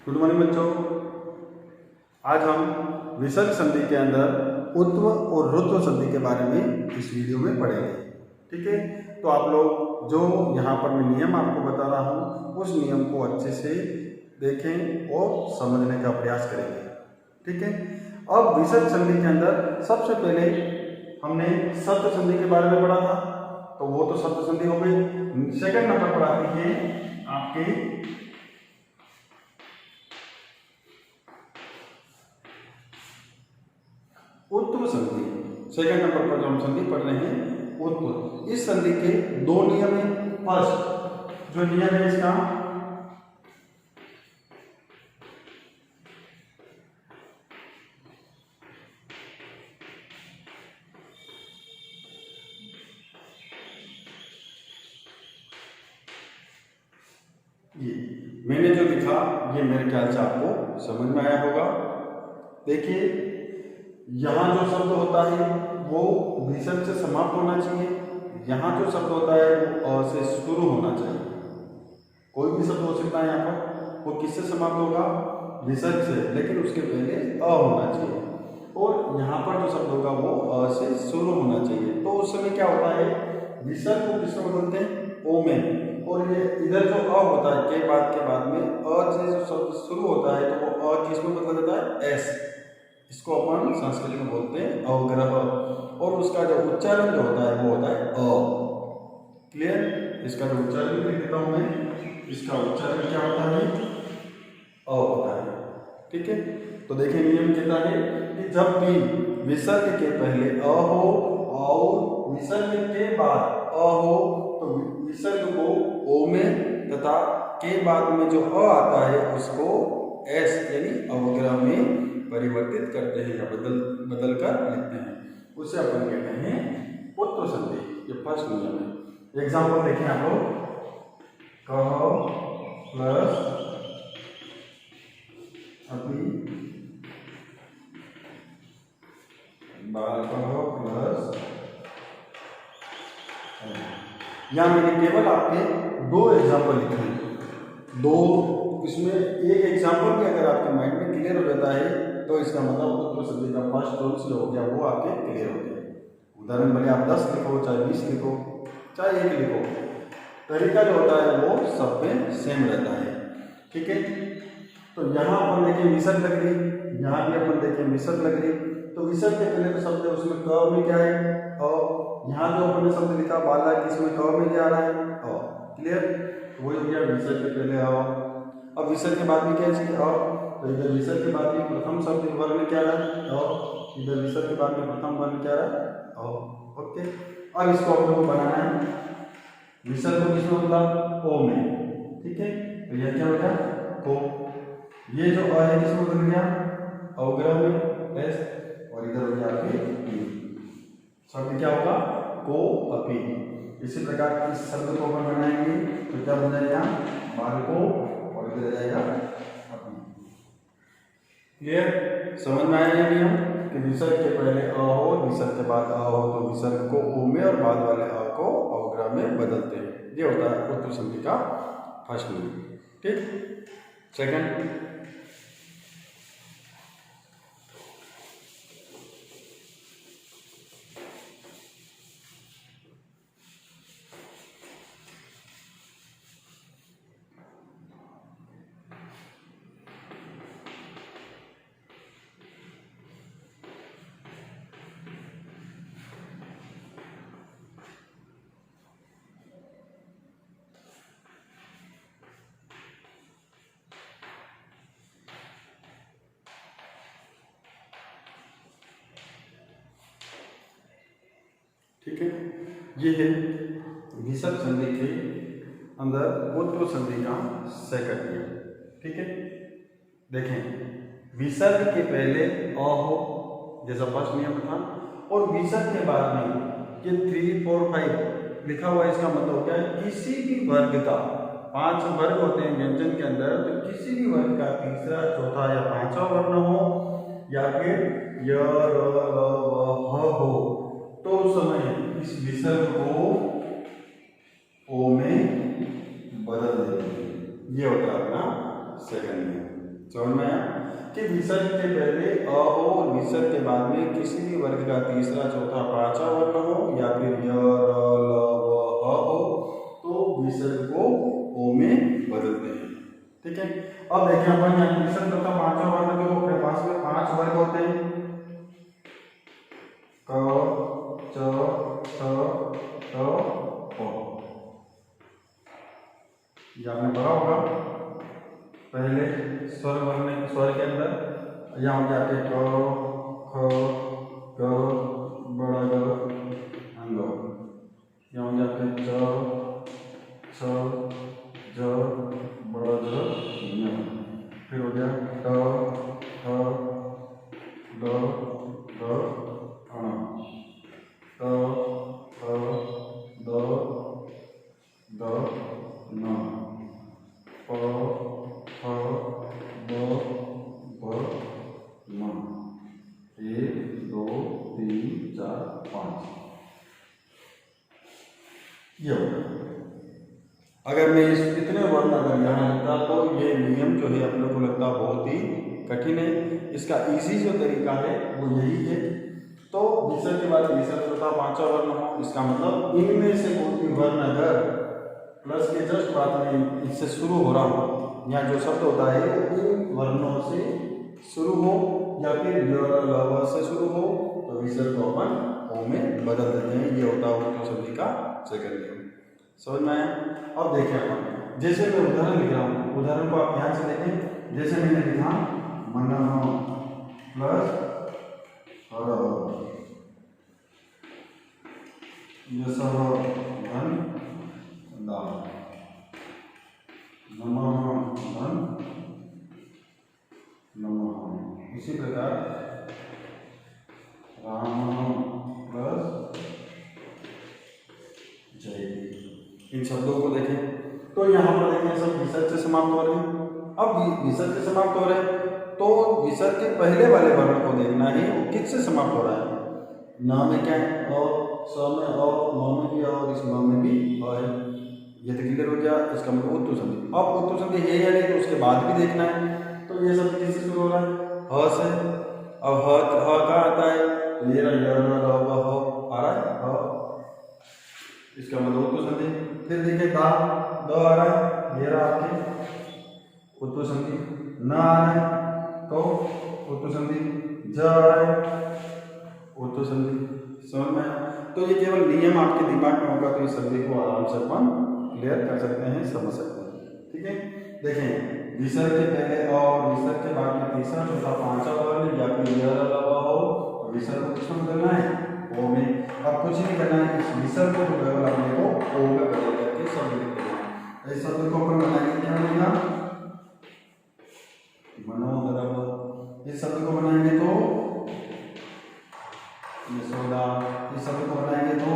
Good morning बच्चों। आज हम विसर्ग संधि के अंदर उत्व और रुत्व संधि के बारे में इस वीडियो में पढ़ेंगे। ठीक है, तो आप लोग जो यहाँ पर मैं नियम आपको बता रहा हूँ उस नियम को अच्छे से देखें और समझने का प्रयास करेंगे। ठीक है, अब विसर्ग संधि के अंदर सबसे पहले हमने सप्त संधि के बारे में पढ़ा था, तो वो तो सप्त संधि हो गई। सेकंड नंबर पर आती है आपके उत्व संधि। सेकंड नंबर पर जो हम संधि पढ़ रहे हैं उत्व। इस संधि के दो नियम हैं। फर्स्ट जो नियम है इसका, ये मैंने जो लिखा ये मेरे ख्याल से आपको समझ में आया होगा। देखिए, यहाँ जो शब्द होता है वो विसर्ग से समाप्त होना चाहिए, यहाँ जो शब्द होता है वो अ से शुरू होना चाहिए। कोई भी शब्द हो सकता है यहाँ पर, वो किससे समाप्त होगा? विसर्ग से, लेकिन उसके पहले अ होना चाहिए। और यहाँ पर जो शब्द होगा वो अ से शुरू होना चाहिए। तो उस समय क्या होता है, विसर्ग को किसमें बदलते हैं? ओ में। और ये इधर जो अ होता है के बाद में अ से जो शब्द शुरू होता है तो वो अ किसमें बदल जाता है? एस। इसको अपन संस्कृत में बोलते हैं अवग्रह। और उसका जो उच्चारण जो होता है वो होता है अ। क्लियर? इसका जो उच्चारण लिख देता हूं मैं, इसका उच्चारण क्या होता है? अ होता है। ठीक है, तो देखिए नियम कहता है कि जब भी विसर्ग के पहले अ हो और विसर्ग के बाद अ हो तो विसर्ग को ओ में तथा के बाद में जो अ आता है उसको एस यानी अवग्रह में परिवर्तित करते हैं या बदल कर लिखते हैं। उसे अपन कहते हैं उत्व संधि। ये फर्स्ट नियम है। एग्जाम्पल देखें आप लोग, कह प्लस अपि, बालकः प्लस। यहाँ मैंने केवल आपके दो एग्जाम्पल लिखे हैं। दो, इसमें एक एग्जाम्पल भी अगर आपके माइंड में क्लियर हो जाता है तो इसका मतलब उत्व संधि का फर्स्ट रूल्स जो हो गया वो आपके क्लियर हो गया। उदाहरण भले आप 10 लिखो, चाहे 20 लिखो, चाहे 1 लिखो, तरीका जो होता है वो सब में सेम रहता है। ठीक है, तो यहाँ अपन देखें विसर्ग लग रही, यहाँ भी अपन देखें विसर्ग लग रही। तो विसर्ग के पहले तो शब्द है उसमें क में क्या है? अ। यहाँ जो अपन ने शब्द लिखा बालक, इसमें क में क्या आ रहा है? अ। क्लियर? तो वही हो गया विसर्ग के पहले अ। अब विसर्ग के बाद में क्या चाहिए? अ। तो इधर विसर्ग के बाद में प्रथम शब्द वर्ण में क्या रहा है? अ। इधर विसर्ग के बाद में प्रथम वर्ण क्या रहा है? अ। ओके, अब इसको हम लोग बनाना है। विसर्ग को किसमें बदला? ओ में। ठीक है, तो यह क्या हो गया? को। ये जो अ है किसमें बदल गया? अवग्रह में एस। और इधर हो गया आपके पी। शब्द क्या होगा? को अपी। इसी प्रकार इस शब्द को अपन बनाएंगे तो क्या बन जाएगा? बालको, और इधर जाएगा अपी। क्लियर? समझ में आया ये नियम कि विसर्ग के पहले अ हो, विसर्ग के बाद अ हो तो विसर्ग को ओ में और बाद वाले अ को अवग्रह में बदलते हैं। ये होता है उत्व संधि का फर्स्ट नियम। ठीक, सेकंड, ठीक है, ये है विसर्ग संधि के अंदर उत्व संधि का सेकंड नियम। ठीक है, देखें विसर्ग के पहले अ हो जैसा फर्स्ट नियम था, और विसर्ग के बाद में ये 3, 4, 5 लिखा हुआ है। इसका मतलब क्या है? किसी भी वर्ग का, 5 वर्ग होते हैं व्यंजन के अंदर, तो किसी भी वर्ग का तीसरा, चौथा या पांचवा वर्ण हो या फिर य, र, ल, व, ह हो तो उस समय इस विसर्ग को ओ में बदल देते हैं। ये होता है अपना सेकंड नियम। समझ में आया कि विसर्ग के पहले अ हो और विसर्ग के बाद में किसी भी वर्ग का तीसरा चौथा पांचवा वर्ण हो या फिर य र ल व ह हो तो विसर्ग को ओ में बदलते हैं। ठीक है, अब देखिए अपन यहाँ विसर्ग चौथा पांचवा वर्ण जो अपने पास में 5 वर्ग होते हैं क च ठ ट प। ये आपने पढ़ा होगा पहले स्वर वर्ण स्वर के अंदर यहाँ हो जाते हैं क ख ग बड़ा ग अंग, यहाँ हो जाते हैं च छ ज बड़ा ज ञ, फिर हो गया ट ठ ड ढ ण ट ठ ड द न प फ ब भ म। 1 2 3 4 5 ये होगा। अगर मैं इस इतने वर्ण अगर यहाँ लिखता तो ये नियम जो है अपने को लगता बहुत ही कठिन है। इसका इजी जो तरीका है वो यही है। तो विसर्ग के बाद विसर्ग चौथा पांचवा वर्ण हो, इसका मतलब इनमें से कोई भी वर्ण अगर प्लस के जस्ट बाद में इससे शुरू हो रहा हो, यहाँ जो शब्द होता है वो इन वर्णों से शुरू हो या फिर य र ल व से शुरू हो तो विसर्ग को अपन ओ में बदल देते हैं। ये होता है तो सभी का सेकंड नियम। समझ में आया? अब देखिए अपन जैसे मैं उदाहरण लिख रहा हूँ, उदाहरण को आप ध्यान से देखें। जैसे मैंने लिखा मन प्लस धन दान नमः धन नमः। इसी प्रकार राम प्लस जय। इन शब्दों को देखें तो यहाँ पर देखें सब विसर्ग से समाप्त हो रहे हैं। अब विसर्ग से समाप्त हो रहे हैं तो विसर्ग के पहले वाले वर्ण को देखना है वो किससे समाप्त हो रहा है। न में क्या है और स में और न में भी और इस म में भी है। ये तो क्लियर हो गया। इसका मतलब उत्तु संधि। अब उत्तु संधि है या नहीं तो उसके बाद भी देखना है। तो ये सब किससे शुरू हो रहा है? ह से। अब ह कहाँ आता है तो ये रहा य र ल व ह आ रहा है ह, इसका मतलब उत्तु संधि। फिर देखिए द आ रहा है, ये रहा आपके उत्तु संधि। न आ रहा है तो उत्तु संधि। ज आ रहा है उत्तु संधि। समझ में? तो ये केवल नियम आपके दिमाग में होगा तो इस संधि को आराम से अपन क्लियर कर सकते हैं, समझ सकते हैं। ठीक है, देखें विसर्ग के पहले और विसर्ग के बाद में तीसरा चौथा पांचवा वर्ण या फिर य र ल व हो तो विसर्ग को किसमें बदलना है? ओ में। अब कुछ नहीं करना है, इस विसर्ग को केवल अपने को ओ में बदल करके शब्द लिख देना। इस शब्द को अपन बनाएंगे क्या बनेगा? मनोहर। इस शब्द को बनाएंगे तो यशोदा। इस शब्द को बनाएंगे तो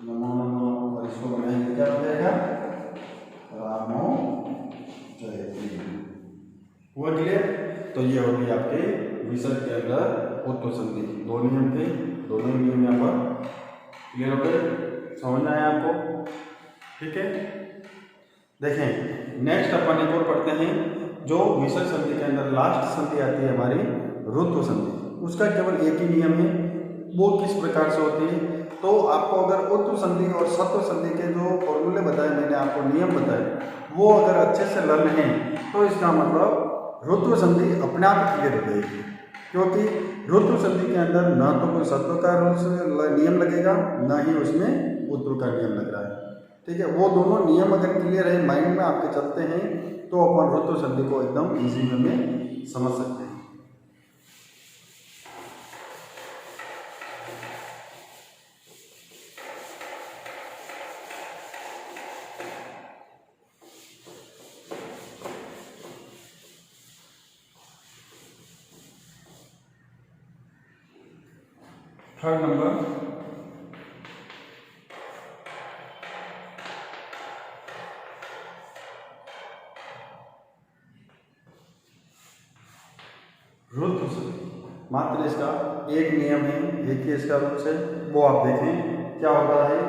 नमो नमः। और इसको बनाएंगे क्या बनेगा? रामो जयति। हुआ क्लियर? तो ये होगी आपके विसर्ग के अंदर उत्तु संधि। दो नियम थे, दोनों नियम यहाँ पर क्लियर हो गए। समझ में आया आपको? ठीक है, देखें नेक्स्ट अपन एक और पढ़ते हैं जो विसर्ग संधि के अंदर लास्ट संधि आती है हमारी रुत्व संधि। उसका केवल एक ही नियम है। वो किस प्रकार से होती है तो आपको अगर उत्तु संधि और सत्व संधि के जो फॉर्मूले बताए मैंने आपको, नियम बताए, वो अगर अच्छे से लर्न हैं तो इसका मतलब रुत्व संधि अपने आप क्लियर हो जाएगी। क्योंकि रुत्व संधि के अंदर न तो कोई सत्व का नियम लगेगा न ही उसमें उत्तु का नियम लग रहा है। ठीक है, वो दोनों नियम अगर क्लियर है, माइंड में आपके चलते हैं तो अपन रुत्व संधि को एकदम इजी वे में समझ सकते हैं। थर्ड नंबर रुत्व संधि। मात्र इसका एक नियम है, एक ही इसका रूल्स है, वो आप देखें क्या होता है।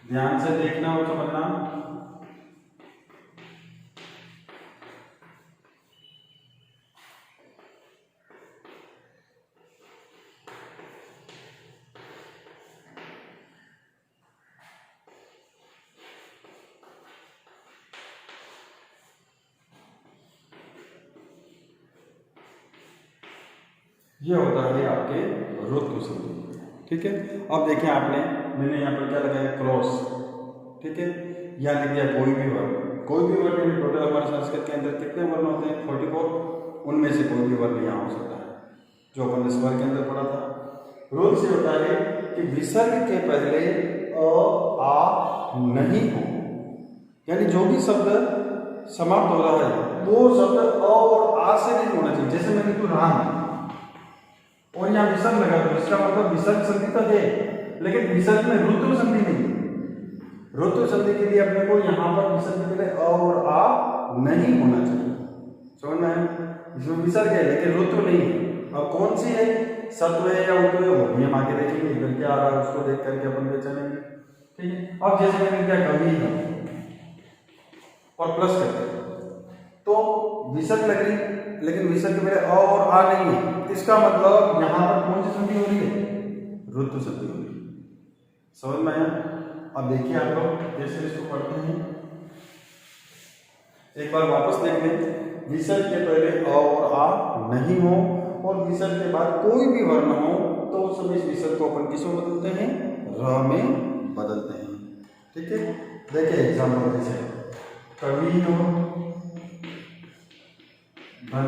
ध्यान से देखना और समझना। ये होता है आपके ऋतु संधि। ठीक है, अब देखिए आपने, मैंने यहाँ पर क्या लगाया, क्रॉस। ठीक है, यहाँ लिख दिया कोई भी वर्ण। कोई भी वर्ण यानी टोटल हमारे संस्कृत के अंदर कितने वर्ण होते हैं, 44। उनमें से कोई भी वर्ण यहाँ हो सकता है, जो अपन ने स्वर के अंदर पढ़ा था। रूल से होता है कि विसर्ग के पहले अ आ नहीं हो, यानी जो भी शब्द समाप्त हो रहा है वो शब्द अ और आ से नहीं होना चाहिए। जैसे मैंने लिखा राम और यहाँ विसर्ग लगा, तो इसका मतलब विसर्ग संधि तो है, लेकिन विसर्ग में ऋतु संधि नहीं। ऋतु संधि के लिए अपने को यहाँ पर विसर्ग के लिए अ और आ नहीं होना चाहिए। समझ में आया? इसमें विसर्ग है लेकिन ऋतु नहीं है। अब कौन सी है, सत्व है या उतु है, वो भी हम आगे देखेंगे। इधर क्या आ रहा है उसको देख करके अपन पहचानेंगे। ठीक है, अब जैसे मैंने क्या कवि है और प्लस करते हैं तो विसर्ग लग रही, लेकिन विसर्ग के पहले अ और आ नहीं है। इसका मतलब यहाँ पर कौन सी संधि हो रही है, ऋतु संधि हो रही है। समझ में आया? अब देखिए आप लोग कैसे इसको पढ़ते हैं, एक बार वापस देख लें। विसर्ग के पहले अ और आ नहीं हो और विसर्ग के बाद कोई भी वर्ण हो तो उस समय इस विसर्ग को अपन किसमें बदलते हैं, र में बदलते हैं। ठीक है, देखिए एग्जाम्पल जैसे कवि हो धन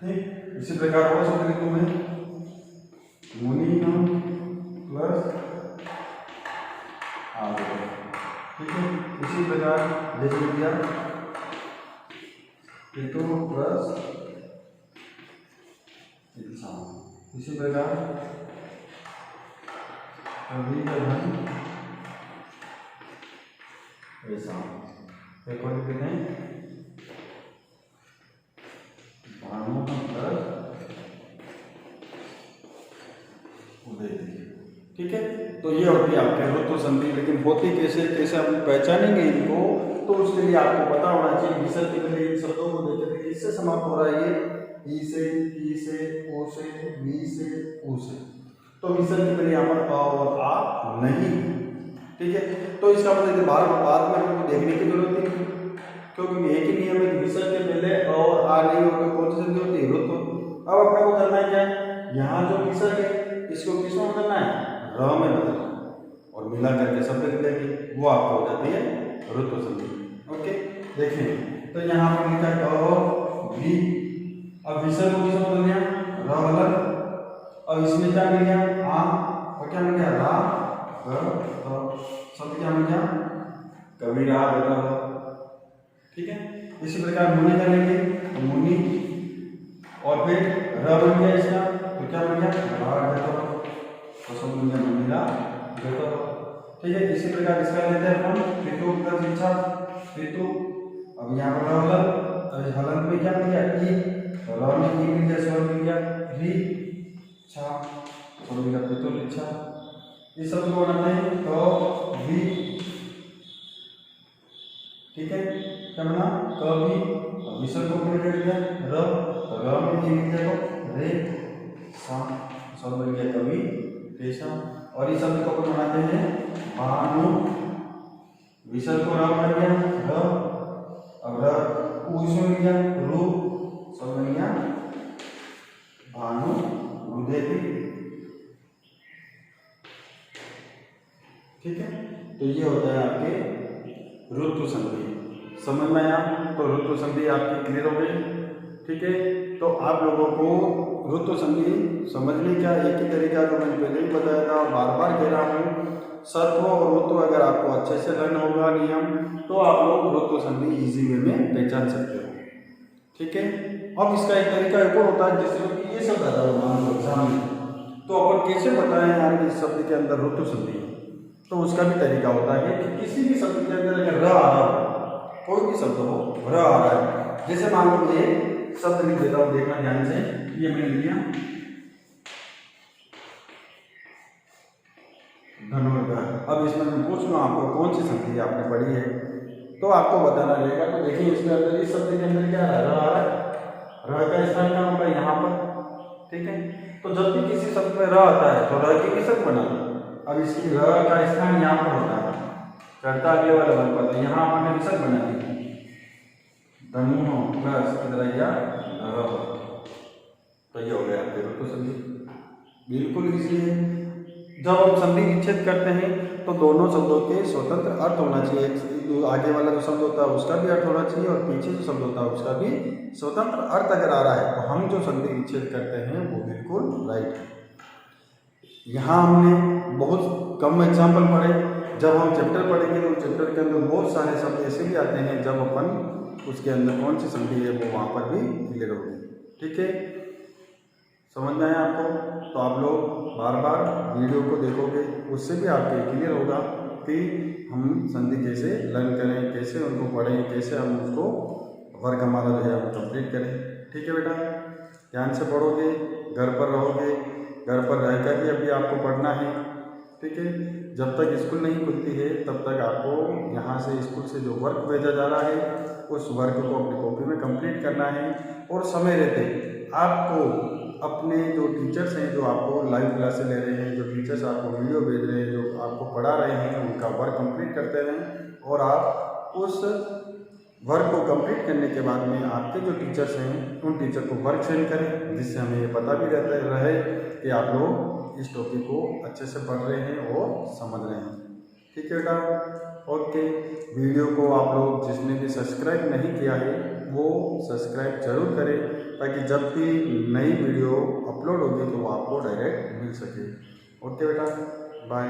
ठीक, इसी प्रकार और शब्द लिखूं मैं, मुनि प्लस आगे। ठीक है, इसी प्रकार जैसे दिया पितु प्लस इच्छा। इसी प्रकार कवि का धन ऐसा। एक और लिखते हैं भानु प्लस उदय। ठीक है, तो ये होती है आपके ऋतु संधि। लेकिन होती कैसे कैसे हम पहचानेंगे इनको, तो उसके लिए आपको पता होना चाहिए विसर्ग के लिए इन शब्दों को देखे थे किससे समाप्त हो रहा है, ये ई से, ई से, ओ से, वी से, ऊ से। तो विसर्ग के लिए यहाँ पर अ और आ नहीं। ठीक है, तो इसका मतलब बार में हमको देखने की जरूरत नहीं, क्योंकि एक ही नियम है कि विसर्ग के पहले अ और आ नहीं हो तो कौन सी संधि होती है, ऋतु। अब अपने को करना है क्या, यहाँ जो विसर्ग है इसको किसमें बदलना है, र में बदलना और मिला करके शब्द लिख देंगे, वो आपको हो जाती है ऋतु संधि। ओके, देखिए तो यहाँ पर लिखा क वी, अब विसर्ग को किसमें बदल दिया, र वाला। अब इसमें क्या मिल गया, आ, और क्या मिल गया, रा ग, शब्द क्या मिल गया, कवि रहा बेटा हो। ठीक है, इसी प्रकार मुनि कर लेंगे तो मुनि, और फिर र बन गया इसका, तो क्या बन गया, रा बेटा, तो सब बन गया मुनिरा बेटा। ठीक है, इसी प्रकार इसका लेते हैं अपन पितु प्लस इच्छा, पितु। अब यहाँ पर हलन, अब हलन में क्या मिल गया, ई, तो र में ई मिल गया, स्वर मिल गया, री इच्छा, स्वर मिल गया पितु इच्छा। इस शब्द को बनाते हैं तो वी। ठीक है, क्या बना, कवि, विसर्ग को मिल गया र, तो र में ई मिल गया तो रे सा, शब्द बन गया कवि पेशा। और इस शब्द को अपन बनाते हैं भानु, विसर्ग को र बन गया र, अब र उ इसमें मिल गया रू, शब्द बन गया भानु रुदेवी। ठीक है, तो ये होता है आपके ऋतु संधि। समझ में आया? तो ऋतु संधि आपकी क्लियर हो गई। ठीक है, तो आप लोगों को ऋतु संधि समझने का एक ही तरीका जो मैंने पहले ही बताया था, बार बार कह रहा हूँ, सत्व और ऋतु अगर आपको अच्छे से लर्न होगा नियम, तो आप लोग ऋतु संधि इजी वे में पहचान सकते हो। ठीक है, अब इसका एक तरीका एक और होता है, जैसे कि ये शब्द आता है मान लो एग्जाम में, तो अपन कैसे बताएं यार कि इस शब्द के अंदर ऋतु संधि है, तो उसका भी तरीका होता है कि किसी भी शब्द के अंदर अगर र आ रहा हो, कोई भी शब्द हो र आ रहा है, जैसे मान लो ये शब्द लिख देता हूँ, देखना ध्यान से, ये मैंने लिया धनुर्धर। अब इसमें मैं पूछ लूँ आपको कौन सी संधि आपने पढ़ी है, तो आपको बताना रहेगा। तो देखिए इसके अंदर, इस शब्द के अंदर क्या है, र आ रहा है। र का स्थान कहाँ होगा, यहाँ पर, ठीक है। तो जब भी किसी शब्द में र आता है तो र की निषद बना लो। अब इसकी र का स्थान यहाँ पर होता है, चढ़ता अगले वाला बन पाता है, यहाँ हमने निषद बना दी, धनु प्लस इधरैया र, तो ये हो गया आपके तो संधि। बिल्कुल इजी है। जब हम संधि विच्छेद करते हैं तो दोनों शब्दों के स्वतंत्र अर्थ होना चाहिए। आगे वाला जो शब्द होता है उसका भी अर्थ होना चाहिए और पीछे जो शब्द होता है उसका भी स्वतंत्र अर्थ अगर आ रहा है तो हम जो संधि विच्छेद करते हैं वो बिल्कुल राइट है। यहाँ हमने बहुत कम एग्जाम्पल पढ़े। जब हम चैप्टर पढ़ेंगे तो चैप्टर के अंदर बहुत सारे शब्द ऐसे भी आते हैं जब अपन उसके अंदर कौन सी संधि है वो वहाँ पर भी क्लियर होगी, ठीक है। समझ में आया आपको? तो आप लोग बार बार वीडियो को देखोगे, उससे भी आपके क्लियर होगा कि हम संधि कैसे लर्न करें, कैसे उनको पढ़ें, कैसे हम उसको वर्क हमारा जो है हम कंप्लीट करें, ठीक है बेटा। ध्यान से पढ़ोगे, घर पर रहोगे, घर पर रहकर ही अभी आपको पढ़ना है, ठीक है। जब तक स्कूल नहीं खुलती है तब तक आपको यहाँ से स्कूल से जो वर्क भेजा जा रहा है उस वर्क को अपनी कॉपी में कंप्लीट करना है। और समय रहते आपको अपने जो टीचर्स हैं, जो आपको लाइव क्लासेस ले रहे हैं, जो टीचर्स आपको वीडियो भेज रहे हैं, जो आपको पढ़ा रहे हैं, उनका वर्क कंप्लीट करते रहें। और आप उस वर्क को कंप्लीट करने के बाद में आपके जो टीचर्स हैं उन टीचर को वर्क सेंड करें, जिससे हमें ये पता भी रहता रहे कि आप लोग इस टॉपिक को अच्छे से पढ़ रहे हैं और समझ रहे हैं, ठीक है बेटा। ओके, वीडियो को आप लोग जिसने भी सब्सक्राइब नहीं किया है वो सब्सक्राइब जरूर करें, ताकि जब भी नई वीडियो अपलोड होगी तो वो आपको डायरेक्ट मिल सके। ओके बेटा, बाय।